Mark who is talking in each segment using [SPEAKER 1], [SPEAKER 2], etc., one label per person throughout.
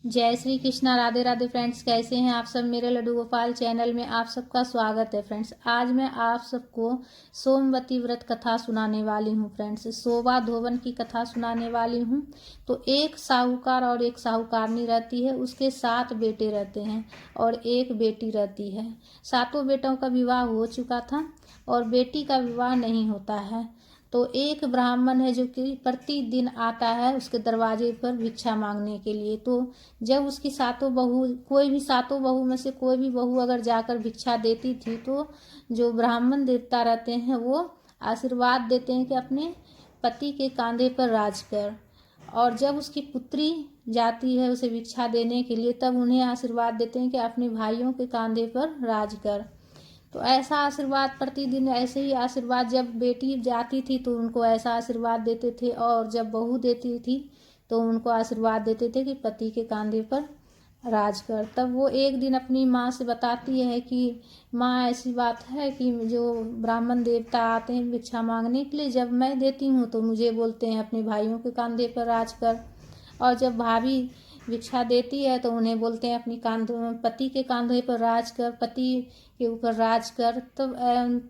[SPEAKER 1] जय श्री कृष्णा। राधे राधे फ्रेंड्स, कैसे हैं आप सब। मेरे लड्डू गोपाल चैनल में आप सबका स्वागत है फ्रेंड्स। आज मैं आप सबको सोमवती व्रत कथा सुनाने वाली हूं फ्रेंड्स। सोवा धोवन की कथा सुनाने वाली हूं। तो एक साहूकार और एक साहूकारनी रहती है, उसके 7 बेटे रहते हैं और एक बेटी रहती है। सातों बेटों का विवाह हो चुका था और बेटी का विवाह नहीं होता है। तो एक ब्राह्मण है जो कि प्रतिदिन आता है उसके दरवाजे पर भिक्षा मांगने के लिए। तो जब उसकी सातों बहू, कोई भी सातों बहू में से कोई भी बहू अगर जाकर भिक्षा देती थी तो जो ब्राह्मण देवता रहते हैं वो आशीर्वाद देते हैं कि अपने पति के कांधे पर राज कर। और जब उसकी पुत्री जाती है उसे भिक्षा देने के लिए तब उन्हें आशीर्वाद देते हैं कि अपने भाइयों के कांधे पर राज कर। तो ऐसा आशीर्वाद प्रतिदिन, ऐसे ही आशीर्वाद जब बेटी जाती थी तो उनको ऐसा आशीर्वाद देते थे, और जब बहू देती थी तो उनको आशीर्वाद देते थे कि पति के कांधे पर राज कर। तब वो एक दिन अपनी माँ से बताती है कि माँ, ऐसी बात है कि जो ब्राह्मण देवता आते हैं भिक्षा मांगने के लिए, जब मैं देती हूँ तो मुझे बोलते हैं अपने भाइयों के कांधे पर राज कर, और जब भाभी भिक्षा देती है तो उन्हें बोलते हैं अपनी पति के कांधे पर राज कर, पति के ऊपर राज कर।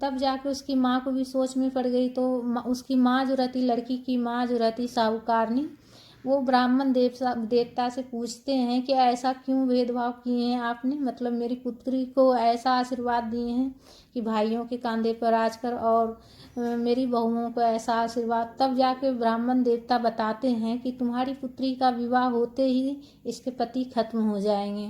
[SPEAKER 1] तब जाके उसकी माँ को भी सोच में पड़ गई। तो उसकी माँ जो रहती, लड़की की माँ जो रहती साहूकारनी, वो ब्राह्मण देवता से पूछते हैं कि ऐसा क्यों भेदभाव किए हैं आपने, मतलब मेरी पुत्री को ऐसा आशीर्वाद दिए हैं कि भाइयों के कांधे पर राज कर, और मेरी बहुओं को ऐसा आशीर्वाद। तब जाके ब्राह्मण देवता बताते हैं कि तुम्हारी पुत्री का विवाह होते ही इसके पति खत्म हो जाएंगे,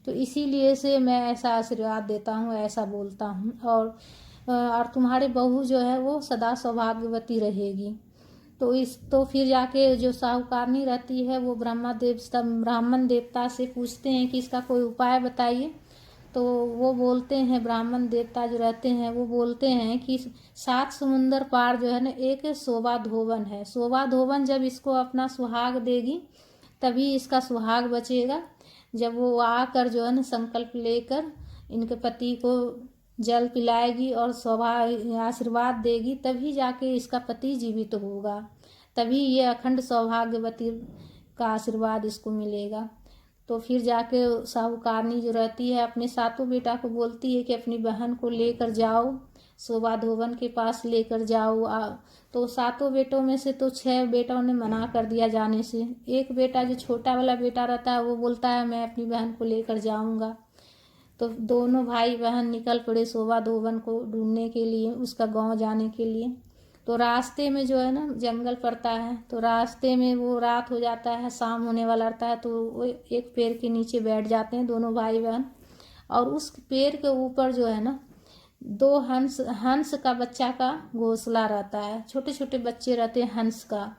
[SPEAKER 1] तो इसीलिए से मैं ऐसा आशीर्वाद देता हूँ, ऐसा बोलता हूँ। और तुम्हारे बहू जो है वो सदा सौभाग्यवती रहेगी। तो फिर जाके जो साहूकारनी रहती है वो ब्राह्मण देवता से पूछते हैं कि इसका कोई उपाय बताइए। तो वो बोलते हैं, ब्राह्मण देवता जो रहते हैं वो बोलते हैं कि 7 समुंदर पार जो है ना एक शोभा धोवन है। शोभा धोवन जब इसको अपना सुहाग देगी तभी इसका सुहाग बचेगा। जब वो आकर जो है ना संकल्प लेकर इनके पति को जल पिलाएगी और आशीर्वाद देगी, तभी जाके इसका पति जीवित होगा, तभी ये अखंड सौभाग्यवती का आशीर्वाद इसको मिलेगा। तो फिर जाके साहूकारनी जो रहती है अपने सातों बेटा को बोलती है कि अपनी बहन को लेकर जाओ, शोभा धोवन के पास लेकर जाओ। तो सातों बेटों में से तो 6 बेटों ने मना कर दिया जाने से। एक बेटा जो छोटा वाला बेटा रहता है वो बोलता है मैं अपनी बहन को लेकर जाऊंगा। तो दोनों भाई बहन निकल पड़े शोभा धोवन को ढूंढने के लिए, उसका गांव जाने के लिए। तो रास्ते में जो है ना जंगल पड़ता है, तो रास्ते में वो रात हो जाता है, शाम होने वाला रहता है। तो वो एक पेड़ के नीचे बैठ जाते हैं दोनों भाई बहन, और उस पेड़ के ऊपर जो है ना 2 हंस का बच्चा का घोंसला रहता है। छोटे छोटे बच्चे रहते हैं, हंस का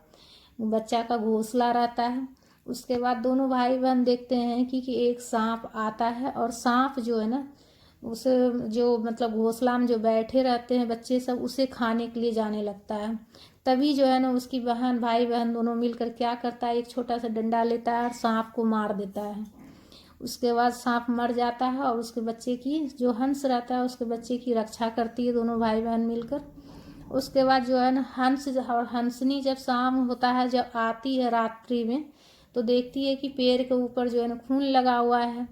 [SPEAKER 1] बच्चा का घोंसला रहता है। उसके बाद दोनों भाई बहन देखते हैं कि एक सांप आता है, और सांप जो है ना उसे, जो मतलब घोंसला में जो बैठे रहते हैं बच्चे सब, उसे खाने के लिए जाने लगता है। तभी जो है ना उसकी भाई बहन दोनों मिलकर क्या करता है, एक छोटा सा डंडा लेता है और सांप को मार देता है। उसके बाद सांप मर जाता है और उसके बच्चे की, जो हंस रहता है उसके बच्चे की रक्षा करती है दोनों भाई बहन मिलकर। उसके बाद जो है ना हंस और हंसनी जब शाम होता है, जब आती है रात्रि में, तो देखती है कि पेड़ के ऊपर जो है ना खून लगा हुआ है।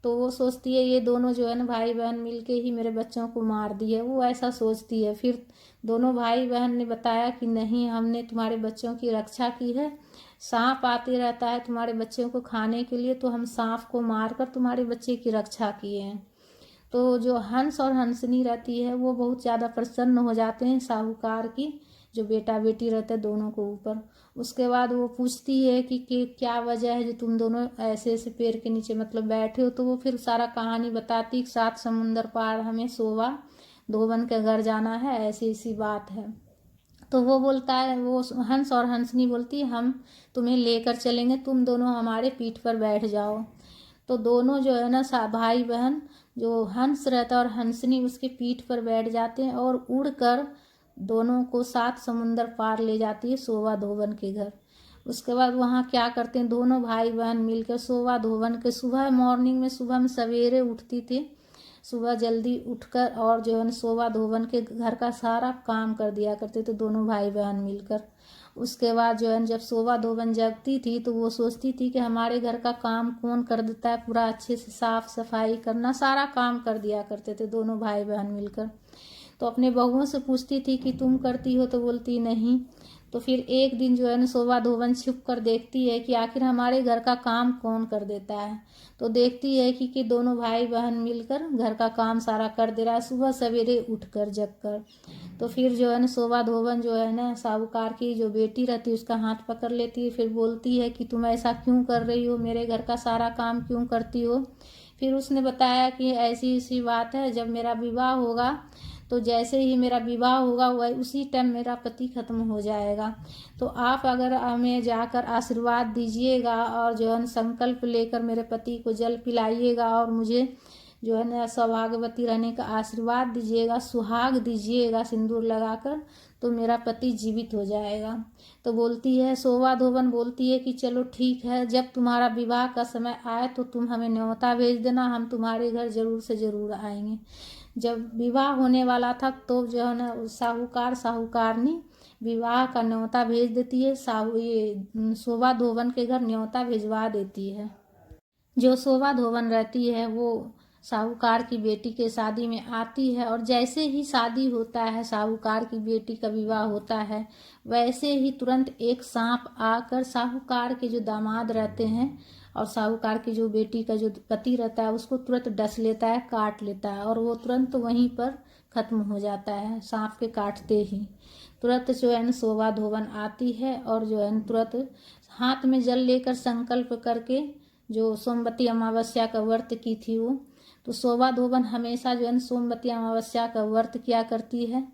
[SPEAKER 1] तो वो सोचती है ये दोनों जो है ना भाई बहन मिलके ही मेरे बच्चों को मार दिए, वो ऐसा सोचती है। फिर दोनों भाई बहन ने बताया कि नहीं, हमने तुम्हारे बच्चों की रक्षा की है, सांप आते रहता है तुम्हारे बच्चों को खाने के लिए, तो हम सांप को मारकर तुम्हारे बच्चे की रक्षा किए हैं। तो जो हंस और हंसनी रहती है वो बहुत ज़्यादा प्रसन्न हो जाते हैं साहूकार की जो बेटा बेटी रहते हैं दोनों को ऊपर। उसके बाद वो पूछती है कि क्या वजह है जो तुम दोनों ऐसे ऐसे पेड़ के नीचे मतलब बैठे हो। तो वो फिर सारा कहानी बताती, 7 समुंदर पार हमें शोभा धोवन के घर जाना है, ऐसी ऐसी बात है। तो वो बोलता है, वो हंस और हंसनी बोलती है हम तुम्हें लेकर चलेंगे, तुम दोनों हमारे पीठ पर बैठ जाओ। तो दोनों जो है ना भाई बहन, जो हंस रहता है और हंसनी उसके पीठ पर बैठ जाते हैं और उड़कर दोनों को 7 समुंदर पार ले जाती है शोभा धोवन के घर। उसके बाद वहाँ क्या करते हैं, दोनों भाई बहन मिलकर शोभा धोवन के, सुबह मॉर्निंग में, सुबह में सवेरे उठती थी, सुबह जल्दी उठकर और जो है शोभा धोवन के घर का सारा काम कर दिया करते थे दोनों भाई बहन मिलकर। उसके बाद जो है जब शोभा धोबन जगती थी तो वो सोचती थी कि हमारे घर का काम कौन कर देता है, पूरा अच्छे से साफ सफाई करना, सारा काम कर दिया करते थे दोनों भाई बहन मिलकर। तो अपने बहुओं से पूछती थी कि तुम करती हो, तो बोलती नहीं। तो फिर एक दिन जो है ना शोभा धोबन छुप कर देखती है कि आखिर हमारे घर का काम कौन कर देता है। तो देखती है कि दोनों भाई बहन मिलकर घर का काम सारा कर दे रहा है, सुबह सवेरे उठकर जगकर। तो फिर जो है ना शोभा धोबन जो है ना साहूकार की जो बेटी रहती है उसका हाथ पकड़ लेती है, फिर बोलती है कि तुम ऐसा क्यों कर रही हो, मेरे घर का सारा काम क्यों करती हो। फिर उसने बताया कि ऐसी ऐसी बात है, जब मेरा विवाह होगा तो जैसे ही मेरा विवाह होगा वह उसी टाइम मेरा पति खत्म हो जाएगा। तो आप अगर हमें जाकर आशीर्वाद दीजिएगा और जो है संकल्प लेकर मेरे पति को जल पिलाइएगा और मुझे जो है ना सौभाग्यवती रहने का आशीर्वाद दीजिएगा, सुहाग दीजिएगा सिंदूर लगाकर, तो मेरा पति जीवित हो जाएगा। तो बोलती है शोभा धोबन बोलती है कि चलो ठीक है, जब तुम्हारा विवाह का समय आए तो तुम हमें न्योता भेज देना, हम तुम्हारे घर जरूर से जरूर आएंगे। जब विवाह होने वाला था तो जो है ना साहूकारनी विवाह का न्योता भेज देती है, ये शोभा धोबन के घर न्योता भिजवा देती है। जो शोभा धोबन रहती है वो साहूकार की बेटी के शादी में आती है, और जैसे ही शादी होता है, साहूकार की बेटी का विवाह होता है, वैसे ही तुरंत एक सांप आकर साहूकार के जो दामाद रहते हैं और साहूकार की जो बेटी का जो पति रहता है उसको तुरंत डस लेता है, काट लेता है, और वो तुरंत वहीं पर खत्म हो जाता है सांप के काटते ही। तुरंत जो है न शोभा धोबन आती है और जो है तुरंत हाथ में जल लेकर संकल्प करके जो सोमवती अमावस्या का व्रत की थी वो, तो शोभा धोबन हमेशा जो है सोमवती अमावस्या का व्रत किया करती है।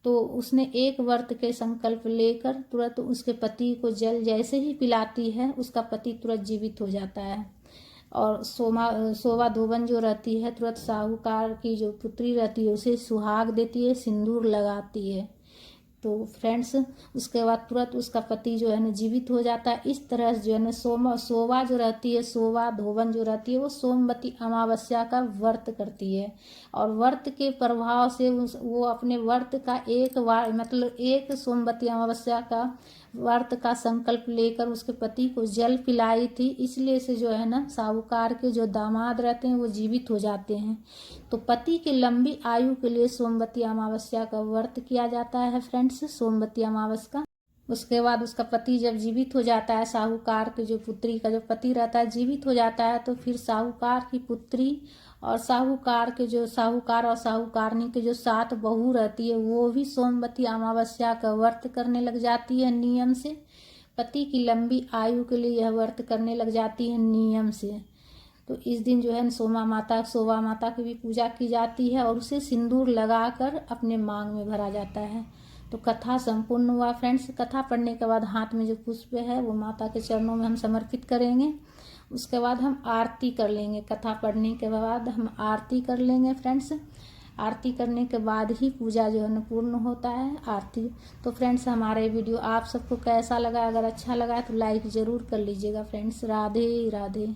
[SPEAKER 1] तो उसने एक व्रत के संकल्प लेकर तुरंत उसके पति को जल जैसे ही पिलाती है उसका पति तुरंत जीवित हो जाता है। और शोभा धोबन जो रहती है तुरंत साहूकार की जो पुत्री रहती है उसे सुहाग देती है, सिंदूर लगाती है। तो फ्रेंड्स उसके बाद तुरंत उसका पति जो है ना जीवित हो जाता है। इस तरह से जो है ना शोभा जो रहती है, शोभा धोबन जो रहती है वो सोमवती अमावस्या का व्रत करती है, और व्रत के प्रभाव से वो अपने व्रत का एक बार मतलब एक सोमवती अमावस्या का व्रत का संकल्प लेकर उसके पति को जल पिलाई थी, इसलिए से जो है ना साहूकार के जो दामाद रहते हैं वो जीवित हो जाते हैं। तो पति की लंबी आयु के लिए सोमवती अमावस्या का व्रत किया जाता है फ्रेंड्स, सोमवती अमावस्या का। उसके बाद उसका पति जब जीवित हो जाता है, साहूकार की जो पुत्री का जो पति रहता है जीवित हो जाता है, तो फिर साहूकार की पुत्री और साहूकार के जो साहूकार और साहूकारनी के जो 7 बहू रहती है वो भी सोमवती अमावस्या का व्रत करने लग जाती है नियम से। पति की लंबी आयु के लिए यह व्रत करने लग जाती है नियम से। तो इस दिन जो है शोभा माता की भी पूजा की जाती है और उसे सिंदूर लगाकर अपने मांग में भरा जाता है। तो कथा संपूर्ण हुआ फ्रेंड्स। कथा पढ़ने के बाद हाथ में जो पुष्प है वो माता के चरणों में हम समर्पित करेंगे। उसके बाद हम आरती कर लेंगे। कथा पढ़ने के बाद हम आरती कर लेंगे फ्रेंड्स। आरती करने के बाद ही पूजा जो है ना पूर्ण होता है आरती। तो फ्रेंड्स हमारा वीडियो आप सबको कैसा लगा, अगर अच्छा लगा तो लाइक ज़रूर कर लीजिएगा फ्रेंड्स। राधे राधे।